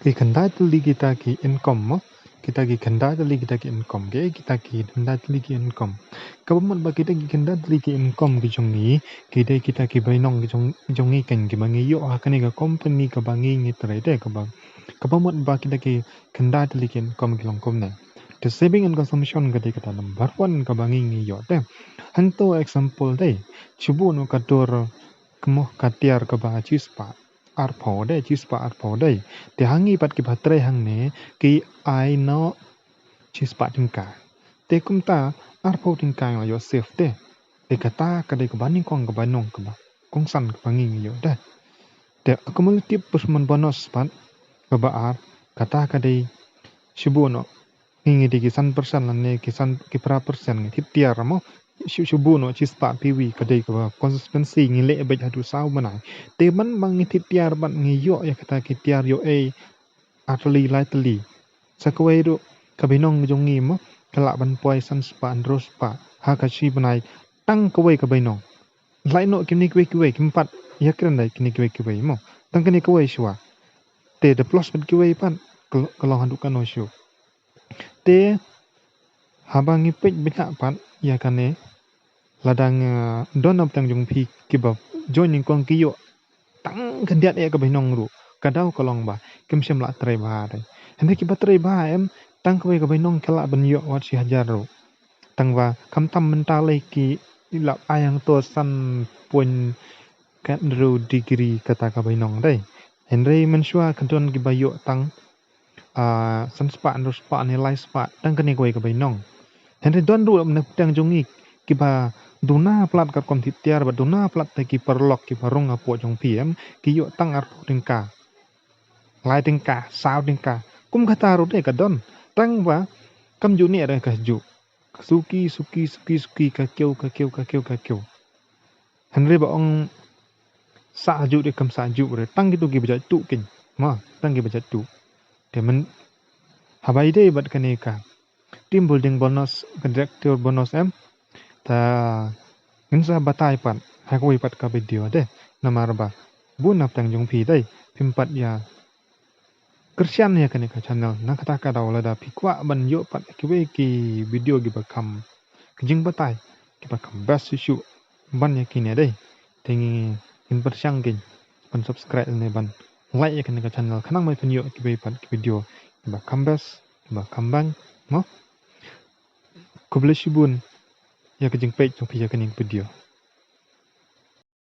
Kendali kita ki income mo kita ki kendali kita ki income kita ki kendali ki income kamu ba kita ki kendali ki income ki jongi kita ki bainong ki jongi kan ki bangi yo akane ka company ka bangi ni trade ka bang kamu ba kita ki kendali ki income ki longkom na the saving and consumption ka kata number 1 ka bangi ni yo te hanto example dai chubu no ka tor kemo katiar ka ba chispa arpo dai chispa arpo dai te hangi pat ki batre hang ne ki I know chispa tingka te kumta arpo tingka yo Yosef te kata ka dai ka bani kong ka banong ka ba kong san ka bangi yo da te cumulative performance bonus pat ka ba ar kata ka dai shubuno ngi di kisan persen ne kisan ki pra persen ngi tiar mo shubuno chispa piwi ka dai ka consistency ngi le ba hadu sau manai te man bang ngi tiar ban ngi yo ya kata ki tiar yo atli lightly sakwe do kabinong jongi mo kala ban poison spa andros spa ha ka chi banai tang kwe kabinong lai no kimni kwe kimpat yakran dai kini kwe mo tang kini kwe shwa te the plus ban kwe pan kalau handukan no shu te habangi pej bina pan ya kane ladang donap tang jong pi kibab joining kong kiyo tang kandiat ya kabinong ru kadau kolong ba kim shem la tre ba dai hende ki batre ba em tang kwe kabinong kala ban yo wat si hajar ru tang ba kam tam mentale ki ilap ayang to san pun kat ru degree kata kabinong dai henry mensua kanton ki bayo tang san spa ndo spa ni lai spa tang kani kwe kabinong henry don ru am tang jongi ki ba duna plat ka kom tiar ba duna plat te ki perlok ki parong apo jong pm ki yo tang ar tingka lai tingka sao tingka kum kata ru de ka don tang ba kam ju ni ada ka ju suki ka keu henry ba ong sa ju de kam sa ju re tang gitu ki baja tu kin ma tang ki baja tu de men habai de bat kane ka team building bonus director bonus em ta insa batai pan hakoi pat ka video de namar ba bu nap tang jong pi dai pimpat ya kersian ya kane ka channel na kata ka daw la da pikwa ban yo pat ki video gi bakam jing batai ki bakam best issue ban ya kine dai tengi in persyang kin pan subscribe ne ban like ya kane ka channel kanang mai penyo ki pat video bakam best bakam bang mo kubleshibun ya kejing page jong pi ya kane video